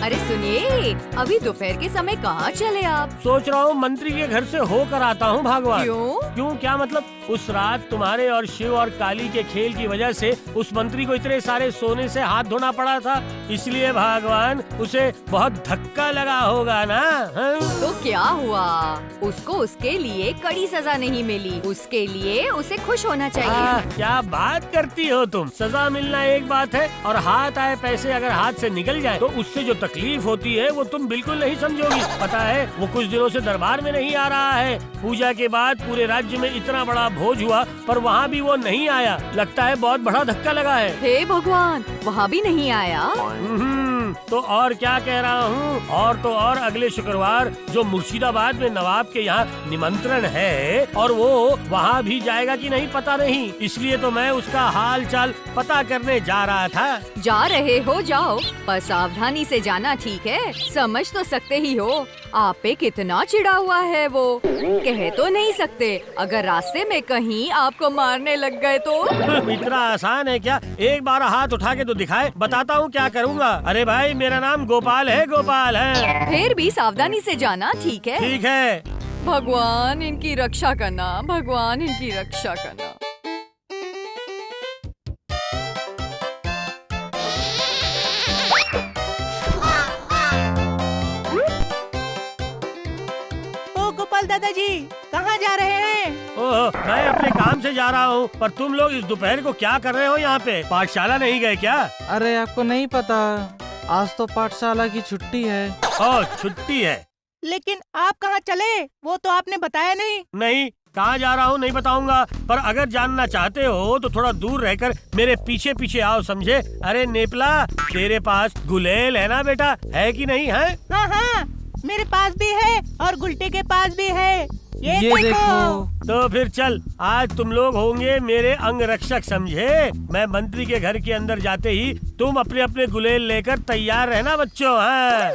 अरे सुनिए, अभी दोपहर के समय कहाँ चले आप? सोच रहा हूँ मंत्री के घर से होकर आता हूँ भगवान। क्यों? क्या मतलब? उस रात तुम्हारे और शिव और काली के खेल की वजह से उस मंत्री को इतने सारे सोने से हाथ धोना पड़ा था, इसलिए भगवान उसे बहुत धक्का लगा होगा ना। तो क्या हुआ? उसको उसके लिए कड़ी सजा नहीं मिली, उसके लिए उसे खुश होना चाहिए। क्या बात करती हो तुम। सजा मिलना एक बात है और हाथ आए पैसे अगर हाथ से निकल जाए तो उससे जो तकलीफ होती है वो तुम बिल्कुल नहीं समझोगी। पता है, वो कुछ दिनों से दरबार में नहीं आ रहा है। पूजा के बाद पूरे राज्य में इतना बड़ा भोज हुआ पर वहाँ भी वो नहीं आया। लगता है बहुत बड़ा धक्का लगा है। हे भगवान, वहाँ भी नहीं आया? तो और क्या कह रहा हूँ, और तो और अगले शुक्रवार जो मुर्शिदाबाद में नवाब के यहाँ निमंत्रण है और वो वहाँ भी जाएगा कि नहीं पता नहीं, इसलिए तो मैं उसका हाल चाल पता करने जा रहा था। जा रहे हो जाओ, पर सावधानी से जाना, ठीक है? समझ तो सकते ही हो आप पे कितना चिढ़ा हुआ है वो। कह तो नहीं सकते, अगर रास्ते में कहीं आपको मारने लग गए तो? इतना आसान है क्या? एक बार हाथ उठा के तो दिखाए, बताता हूँ क्या करूँगा। अरे भाई, मेरा नाम गोपाल है, गोपाल है। फिर भी सावधानी से जाना, ठीक है? ठीक है। भगवान इनकी रक्षा करना, भगवान इनकी रक्षा करना। गोपाल दादाजी, कहाँ जा रहे हैं? ओह, मैं अपने काम से जा रहा हूँ, पर तुम लोग इस दोपहर को क्या कर रहे हो यहाँ पे? पाठशाला नहीं गए क्या? अरे आपको नहीं पता, आज तो पाठशाला की छुट्टी है। ओह, छुट्टी है। लेकिन आप कहाँ चले, वो तो आपने बताया नहीं। नहीं, कहाँ जा रहा हूँ नहीं बताऊंगा, पर अगर जानना चाहते हो तो थोड़ा दूर रहकर मेरे पीछे पीछे आओ, समझे? अरे नेपला, तेरे पास गुलेल है ना बेटा, है कि नहीं है? हाँ हाँ, मेरे पास भी है और गुलटे के पास भी है। ये देखो। तो फिर चल, आज तुम लोग होंगे मेरे अंग रक्षक, समझे? मैं मंत्री के घर के अंदर जाते ही तुम अपने अपने गुलेल लेकर तैयार रहना बच्चों। हाँ,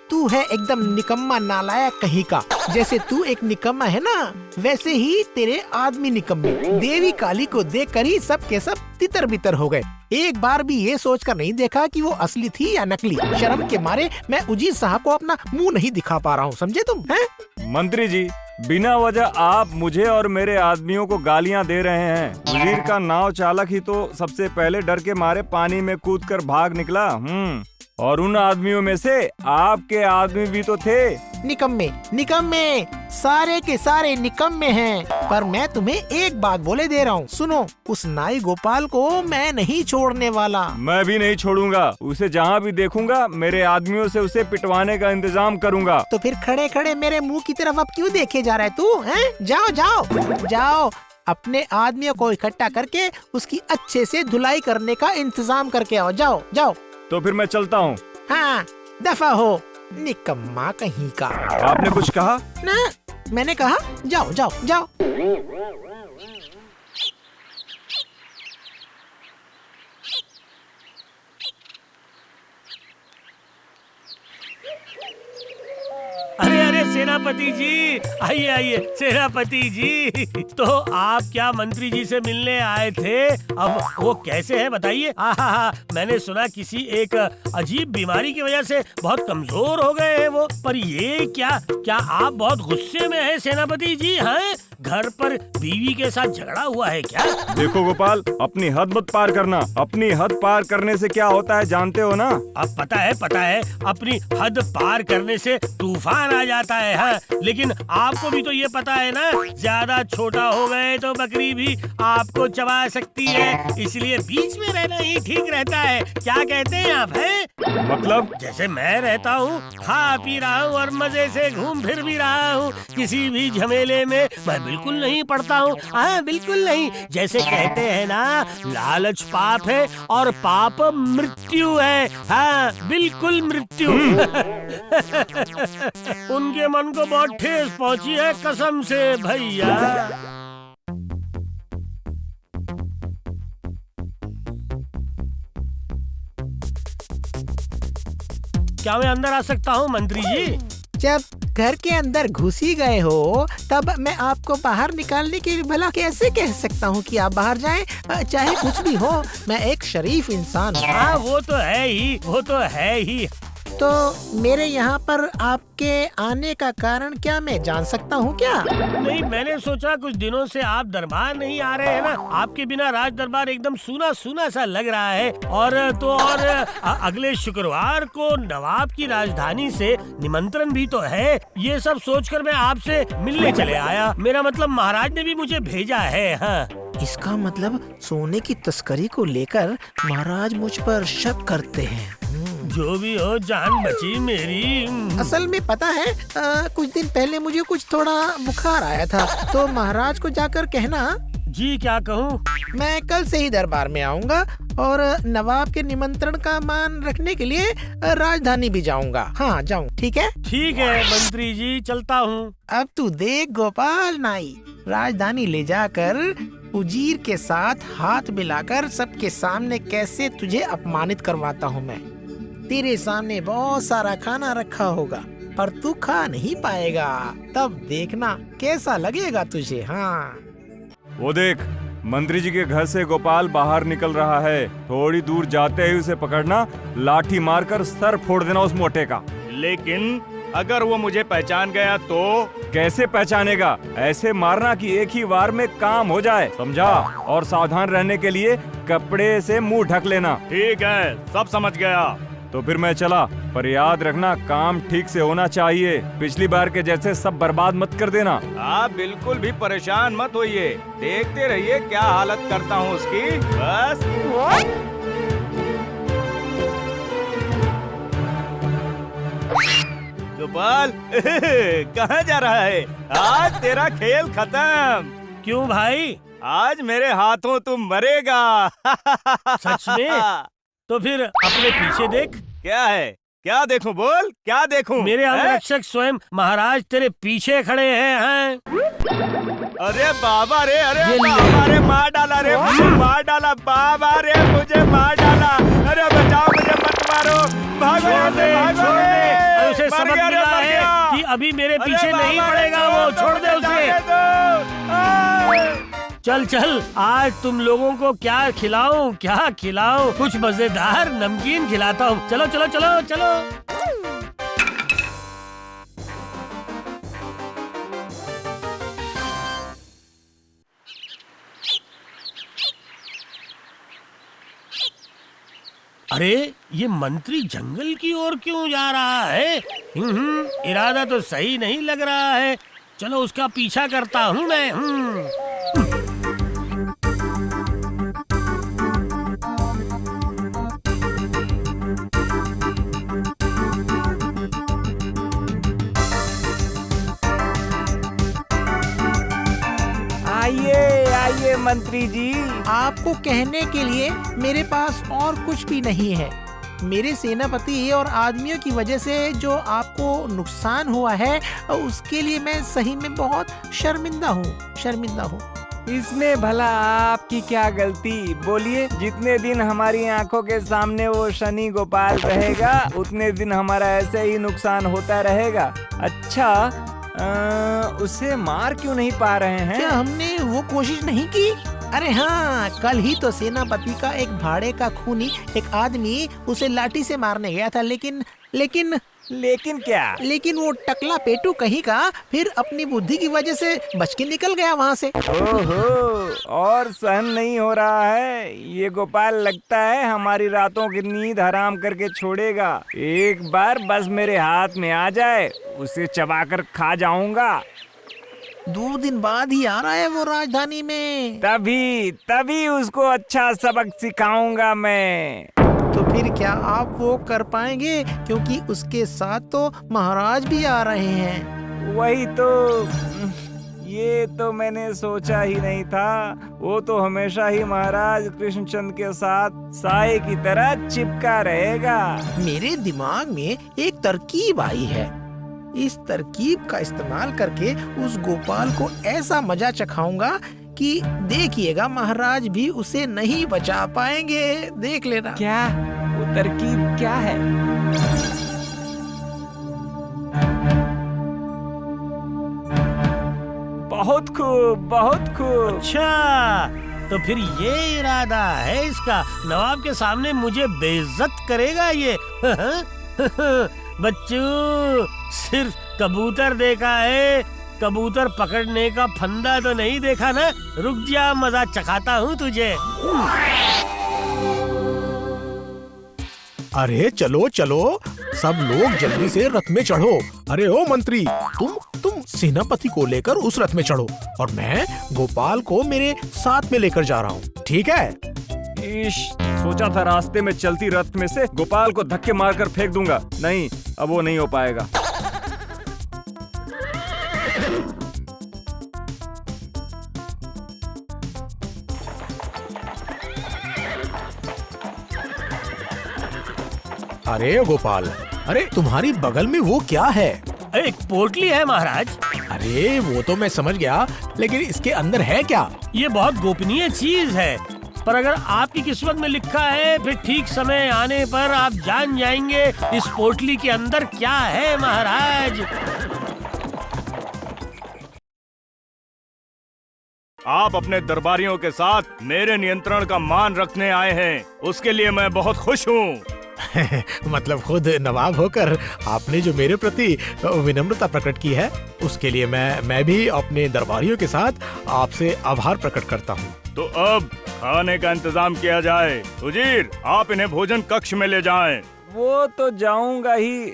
तू है एकदम निकम्मा नालायक कहीं का। जैसे तू एक निकम्मा है ना, वैसे ही तेरे आदमी निकम्मे। देवी काली को देखकर ही सब के सब तितर बितर हो गए। एक बार भी ये सोचकर नहीं देखा कि वो असली थी या नकली। शर्म के मारे मैं उजीर साहब को अपना मुंह नहीं दिखा पा रहा हूँ, समझे तुम? हैं? मंत्री जी, बिना वजह आप मुझे और मेरे आदमियों को गालियां दे रहे हैं। वजीर का नाव चालक ही तो सबसे पहले डर के मारे पानी में कूदकर भाग निकला। और उन आदमियों में से आपके आदमी भी तो थे। निकम्मे निकम्मे, सारे के सारे निकम्मे हैं। पर मैं तुम्हें एक बात बोले दे रहा हूँ, सुनो। उस नाई गोपाल को मैं नहीं छोड़ने वाला। मैं भी नहीं छोड़ूंगा उसे, जहाँ भी देखूंगा मेरे आदमियों से उसे पिटवाने का इंतजाम करूंगा। तो फिर खड़े खड़े मेरे मुंह की तरफ अब क्यों देखे जा रहा है तू? हैं? जाओ जाओ जाओ, अपने आदमियों को इकट्ठा करके उसकी अच्छे से धुलाई करने का इंतजाम करके आओ। जाओ जाओ। तो फिर मैं चलता हूँ। हाँ, दफा हो निकम्मा कहीं का। आपने कुछ कहा? ना, मैंने कहा जाओ जाओ जाओ। अरे अरे सेनापति जी, आइए आइए सेनापति जी। तो आप क्या मंत्री जी से मिलने आए थे? अब वो कैसे है बताइए? मैंने सुना किसी एक अजीब बीमारी की वजह से बहुत कमजोर हो गए हैं वो। पर ये क्या आप बहुत गुस्से में हैं सेनापति जी? हैं, घर पर बीवी के साथ झगड़ा हुआ है क्या? देखो गोपाल, अपनी हद मत पार करना। अपनी हद पार करने से क्या होता है जानते हो ना? अब पता है, अपनी हद पार करने से तूफान आ जाता है। हाँ, लेकिन आपको भी तो ये पता है ना, ज्यादा छोटा हो गए तो बकरी भी आपको चबा सकती है, इसलिए बीच में रहना ही ठीक रहता है। क्या कहते हैं आप? हैं? मतलब? जैसे मैं रहता हूँ, खा पी रहा हूँ और मजे से घूम फिर भी रहा हूँ, किसी भी झमेले में मैं बिल्कुल नहीं पड़ता हूँ। हाँ, बिल्कुल नहीं। जैसे कहते हैं ना, लालच पाप है और पाप मृत्यु है। हाँ, बिल्कुल मृत्यु। उनके मन को बहुत ठेस पहुंची है कसम से भैया। क्या मैं अंदर आ सकता हूँ मंत्री जी? जब घर के अंदर घुस ही गए हो तब मैं आपको बाहर निकालने के लिए भला कैसे कह सकता हूँ कि आप बाहर जाएं? चाहे कुछ भी हो, मैं एक शरीफ इंसान हूँ। हाँ वो तो है ही, वो तो है ही। तो मेरे यहाँ पर आपके आने का कारण क्या मैं जान सकता हूँ क्या? नहीं, मैंने सोचा कुछ दिनों से आप दरबार नहीं आ रहे हैं ना, आपके बिना राज दरबार एकदम सूना सूना सा लग रहा है। और अगले शुक्रवार को नवाब की राजधानी से निमंत्रण भी तो है। ये सब सोचकर मैं आपसे मिलने चले आया। मेरा मतलब महाराज ने भी मुझे भेजा है। हाँ। इसका मतलब सोने की तस्करी को लेकर महाराज मुझ पर शक करते हैं। जो भी हो, जान बची मेरी। असल में पता है, कुछ दिन पहले मुझे कुछ थोड़ा बुखार आया था, तो महाराज को जाकर कहना। जी क्या कहूँ? मैं कल से ही दरबार में आऊँगा और नवाब के निमंत्रण का मान रखने के लिए राजधानी भी जाऊँगा। हाँ जाऊँ, ठीक है? ठीक है मंत्री जी, चलता हूँ। अब तू देख गोपाल नाई, राजधानी ले जाकर उजीर के साथ हाथ मिलाकर सबके सामने कैसे तुझे अपमानित करवाता हूँ मैं। तेरे सामने बहुत सारा खाना रखा होगा पर तू खा नहीं पाएगा, तब देखना कैसा लगेगा तुझे। हाँ वो देख, मंत्री जी के घर से गोपाल बाहर निकल रहा है। थोड़ी दूर जाते ही उसे पकड़ना, लाठी मारकर सर फोड़ देना उस मोटे का। लेकिन अगर वो मुझे पहचान गया तो? कैसे पहचानेगा? ऐसे मारना कि एक ही वार में काम हो जाए, समझा? और सावधान रहने के लिए कपड़े से मुंह ढक लेना। ठीक है, सब समझ गया। तो फिर मैं चला, पर याद रखना काम ठीक से होना चाहिए। पिछली बार के जैसे सब बर्बाद मत कर देना। आप बिल्कुल भी परेशान मत होइए, देखते रहिए क्या हालत करता हूँ उसकी। बस गोपाल कहाँ जा रहा है? आज तेरा खेल खत्म। क्यों भाई? आज मेरे हाथों तुम मरेगा। सच में? तो फिर अपने पीछे देख। क्या है? क्या देखूं? बोल, क्या देखूं? मेरे अंगरक्षक स्वयं महाराज तेरे पीछे खड़े हैं। अरे बाबा रे, अरे बाबा रे, मार डाला रे, मुझे मार डाला। बाबा रे, मुझे मार डाला। अरे बचाओ, मुझे मत मारो। भागो, छोड़ दे। उसे सबक मिला है कि अभी मेरे पीछे नहीं पड़ेगा वो। छोड़ दे उसे। चल चल, आज तुम लोगों को क्या खिलाऊं, क्या खिलाऊं? कुछ मजेदार नमकीन खिलाता हूँ। चलो चलो चलो चलो। अरे ये मंत्री जंगल की ओर क्यों जा रहा है? इरादा तो सही नहीं लग रहा है। चलो उसका पीछा करता हूँ मैं। आइए आइए मंत्री जी, आपको कहने के लिए मेरे पास और कुछ भी नहीं है। मेरे सेनापति और आदमियों की वजह से जो आपको नुकसान हुआ है उसके लिए मैं सही में बहुत शर्मिंदा हूँ। इसमें भला आपकी क्या गलती? बोलिए। जितने दिन हमारी आंखों के सामने वो शनि गोपाल रहेगा उतने दिन हमारा ऐसे ही नुकसान होता रहेगा। अच्छा, उसे मार क्यों नहीं पा रहे हैं? क्या हमने वो कोशिश नहीं की? अरे हाँ, कल ही तो सेनापति का एक भाड़े का खूनी एक आदमी उसे लाठी से मारने गया था, लेकिन क्या? लेकिन वो टकला पेटू कहीं का फिर अपनी बुद्धि की वजह से बच के निकल गया वहाँ से। ओहो, और सहन नहीं हो रहा है। ये गोपाल लगता है हमारी रातों की नींद हराम करके छोड़ेगा। एक बार बस मेरे हाथ में आ जाए, उसे चबाकर खा जाऊंगा। 2 दिन बाद ही आ रहा है वो राजधानी में। तभी उसको अच्छा सबक सिखाऊंगा मैं। तो फिर क्या आप वो कर पाएंगे? क्योंकि उसके साथ तो महाराज भी आ रहे हैं। वही तो, ये तो मैंने सोचा ही नहीं था। वो तो हमेशा ही महाराज कृष्णचंद के साथ साए की तरह चिपका रहेगा। मेरे दिमाग में एक तरकीब आई है। इस तरकीब का इस्तेमाल करके उस गोपाल को ऐसा मजा चखाऊंगा कि देखिएगा महाराज भी उसे नहीं बचा पाएंगे। देख लेना। क्या वो तरकीब क्या है? बहुत खूब, बहुत खूब। अच्छा, तो फिर ये इरादा है इसका, नवाब के सामने मुझे बेइज्जत करेगा ये। बच्चू, सिर्फ कबूतर देखा है, कबूतर पकड़ने का फंदा तो नहीं देखा ना। रुक जा, मजा चखाता हूँ तुझे। अरे चलो चलो, सब लोग जल्दी से रथ में चढ़ो। अरे ओ मंत्री, तुम सेनापति को लेकर उस रथ में चढ़ो और मैं गोपाल को मेरे साथ में लेकर जा रहा हूँ, ठीक है? ईश, सोचा था रास्ते में चलती रथ में से गोपाल को धक्के मारकर फेंक दूंगा। नहीं, अब वो नहीं हो पाएगा। अरे गोपाल, अरे तुम्हारी बगल में वो क्या है? एक पोटली है महाराज। अरे वो तो मैं समझ गया, लेकिन इसके अंदर है क्या? ये बहुत गोपनीय चीज है, पर अगर आपकी किस्मत में लिखा है, फिर ठीक समय आने पर आप जान जाएंगे इस पोटली के अंदर क्या है महाराज। आप अपने दरबारियों के साथ मेरे नियंत्रण का मान रखने आए हैं, उसके लिए मैं बहुत खुश हूँ। मतलब खुद नवाब होकर आपने जो मेरे प्रति विनम्रता प्रकट की है, उसके लिए मैं भी अपने दरबारियों के साथ आपसे आभार प्रकट करता हूँ। तो अब खाने का इंतजाम किया जाए। उजीर, आप इन्हें भोजन कक्ष में ले जाएं। वो तो जाऊंगा ही,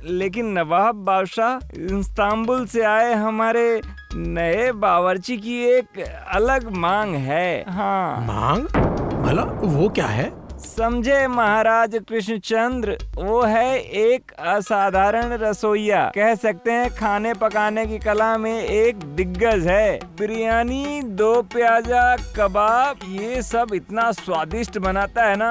लेकिन नवाब बादशाह, इस्तांबुल से आए हमारे नए बावर्ची की एक अलग मांग है। हाँ। मांग? भला वो क्या है? समझे महाराज कृष्णचंद्र, वो है एक असाधारण रसोइया, कह सकते हैं खाने पकाने की कला में एक दिग्गज है। बिरयानी, 2 प्याजा, कबाब, ये सब इतना स्वादिष्ट बनाता है ना,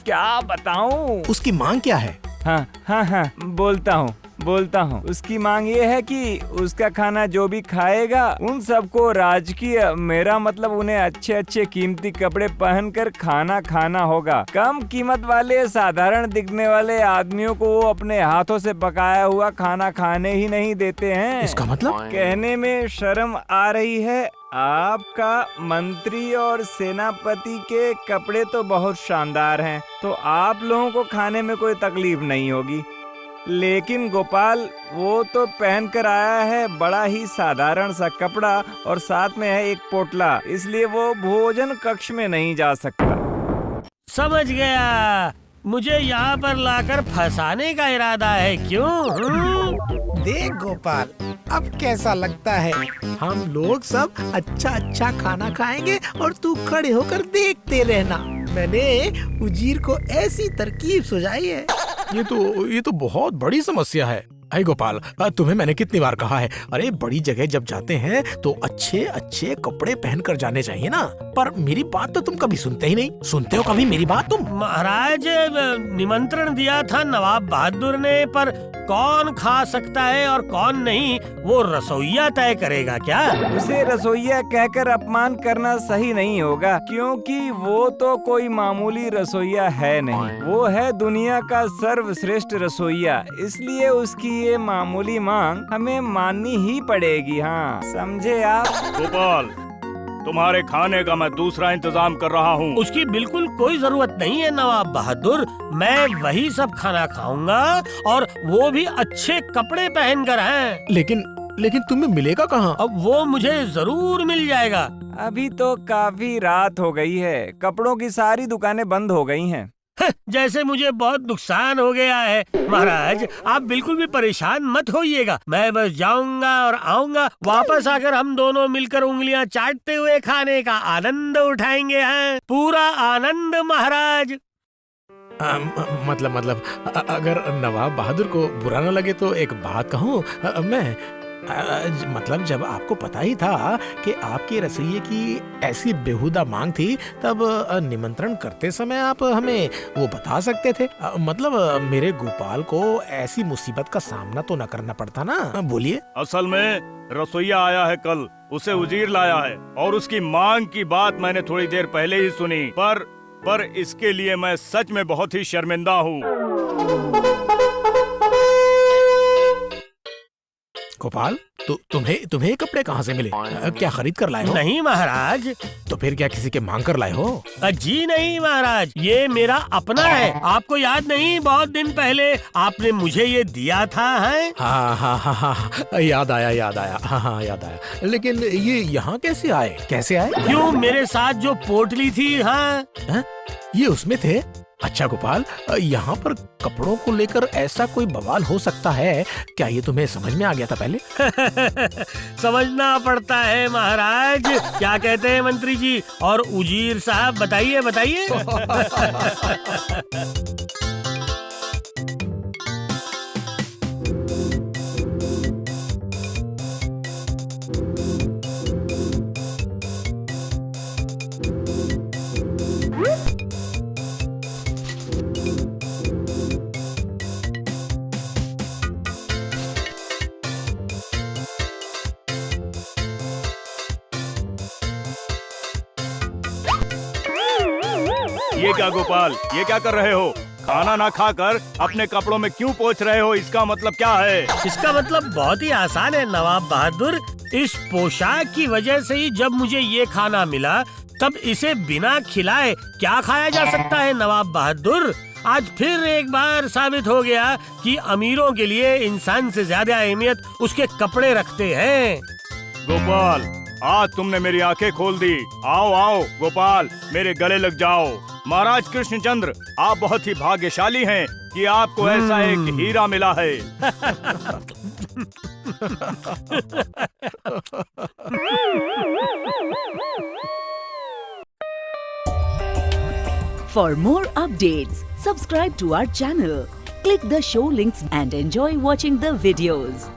क्या बताऊं। उसकी मांग क्या है? हाँ, बोलता हूँ। उसकी मांग ये है कि उसका खाना जो भी खाएगा उन सबको राजकीय, मेरा मतलब उन्हें अच्छे अच्छे कीमती कपड़े पहनकर खाना खाना होगा। कम कीमत वाले साधारण दिखने वाले आदमियों को वो अपने हाथों से पकाया हुआ खाना खाने ही नहीं देते हैं। इसका मतलब? कहने में शर्म आ रही है। आपका मंत्री और सेनापति के कपड़े तो बहुत शानदार हैं, तो आप लोगों को खाने में कोई तकलीफ नहीं होगी। लेकिन गोपाल, वो तो पहन कर आया है बड़ा ही साधारण सा कपड़ा और साथ में है एक पोटला, इसलिए वो भोजन कक्ष में नहीं जा सकता। समझ गया, मुझे यहाँ पर लाकर फंसाने का इरादा है, क्यों? देख गोपाल, अब कैसा लगता है? हम लोग सब अच्छा खाना खाएंगे और तू खड़े होकर देखते रहना। मैंने उजीर को ऐसी तरकीब सुझाई है। ये तो बहुत बड़ी समस्या है। अरे गोपाल, तुम्हें मैंने कितनी बार कहा है, अरे बड़ी जगह जब जाते हैं तो अच्छे कपड़े पहन कर जाने चाहिए ना। पर मेरी बात तो तुम कभी सुनते ही नहीं। सुनते हो कभी मेरी बात तुम? महाराज, निमंत्रण दिया था नवाब बहादुर ने, पर कौन खा सकता है और कौन नहीं, वो रसोइया तय करेगा क्या? उसे रसोइया कहकर अपमान करना सही नहीं होगा, क्योंकि वो तो कोई मामूली रसोइया है नहीं, वो है दुनिया का सर्वश्रेष्ठ रसोइया। इसलिए उसकी ये मामूली मांग हमें माननी ही पड़ेगी। हाँ, समझे आप? गोपाल, तुम्हारे खाने का मैं दूसरा इंतजाम कर रहा हूँ। उसकी बिल्कुल कोई जरूरत नहीं है नवाब बहादुर, मैं वही सब खाना खाऊंगा और वो भी अच्छे कपड़े पहनकर हैं। लेकिन तुम्हें मिलेगा कहाँ? अब वो मुझे जरूर मिल जाएगा। अभी तो काफी रात हो गई है, कपड़ों की सारी दुकानें बंद हो गई हैं। जैसे मुझे बहुत नुकसान हो गया है। महाराज, आप बिल्कुल भी परेशान मत होइएगा, मैं बस जाऊंगा और आऊंगा, वापस आकर हम दोनों मिलकर उंगलियां चाटते हुए खाने का आनंद उठाएंगे। हैं पूरा आनंद महाराज। मतलब अगर नवाब बहादुर को बुरा न लगे तो एक बात कहूँ मैं, मतलब जब आपको पता ही था कि आपके रसोइये की ऐसी बेहुदा मांग थी, तब निमंत्रण करते समय आप हमें वो बता सकते थे। मतलब मेरे गोपाल को ऐसी मुसीबत का सामना तो न करना पड़ता ना। बोलिए। असल में रसोइया आया है कल, उसे उजीर लाया है और उसकी मांग की बात मैंने थोड़ी देर पहले ही सुनी, पर इसके लिए मैं सच में बहुत ही शर्मिंदा हूँ। गोपाल, तुम्हें ये कपड़े कहाँ से मिले? क्या खरीद कर लाए हो? नहीं महाराज। तो फिर क्या किसी के मांग कर लाए हो? जी नहीं महाराज, ये मेरा अपना है। आपको याद नहीं, बहुत दिन पहले आपने मुझे ये दिया था है? हाँ, याद आया। हाँ, याद आया। लेकिन ये यहाँ कैसे आए? क्यों, मेरे साथ जो पोटली थी। हाँ, ये उसमें थे? अच्छा गोपाल, यहाँ पर कपड़ों को लेकर ऐसा कोई बवाल हो सकता है क्या? ये तुम्हें समझ में आ गया था पहले? समझना पड़ता है महाराज। क्या कहते हैं मंत्री जी और उजीर साहब, बताइए बताइए। ये क्या गोपाल, ये क्या कर रहे हो? खाना ना खाकर अपने कपड़ों में क्यों पोंछ रहे हो? इसका मतलब क्या है? इसका मतलब बहुत ही आसान है नवाब बहादुर। इस पोशाक की वजह से ही जब मुझे ये खाना मिला, तब इसे बिना खिलाए क्या खाया जा सकता है नवाब बहादुर? आज फिर एक बार साबित हो गया कि अमीरों के लिए इंसान से ज्यादा अहमियत उसके कपड़े रखते हैं। गोपाल, आज तुमने मेरी आंखें खोल दी। आओ आओ गोपाल, मेरे गले लग जाओ। महाराज कृष्णचंद्र, आप बहुत ही भाग्यशाली हैं कि आपको ऐसा एक हीरा मिला है। For more updates, subscribe to our channel, click the show links and enjoy watching the videos.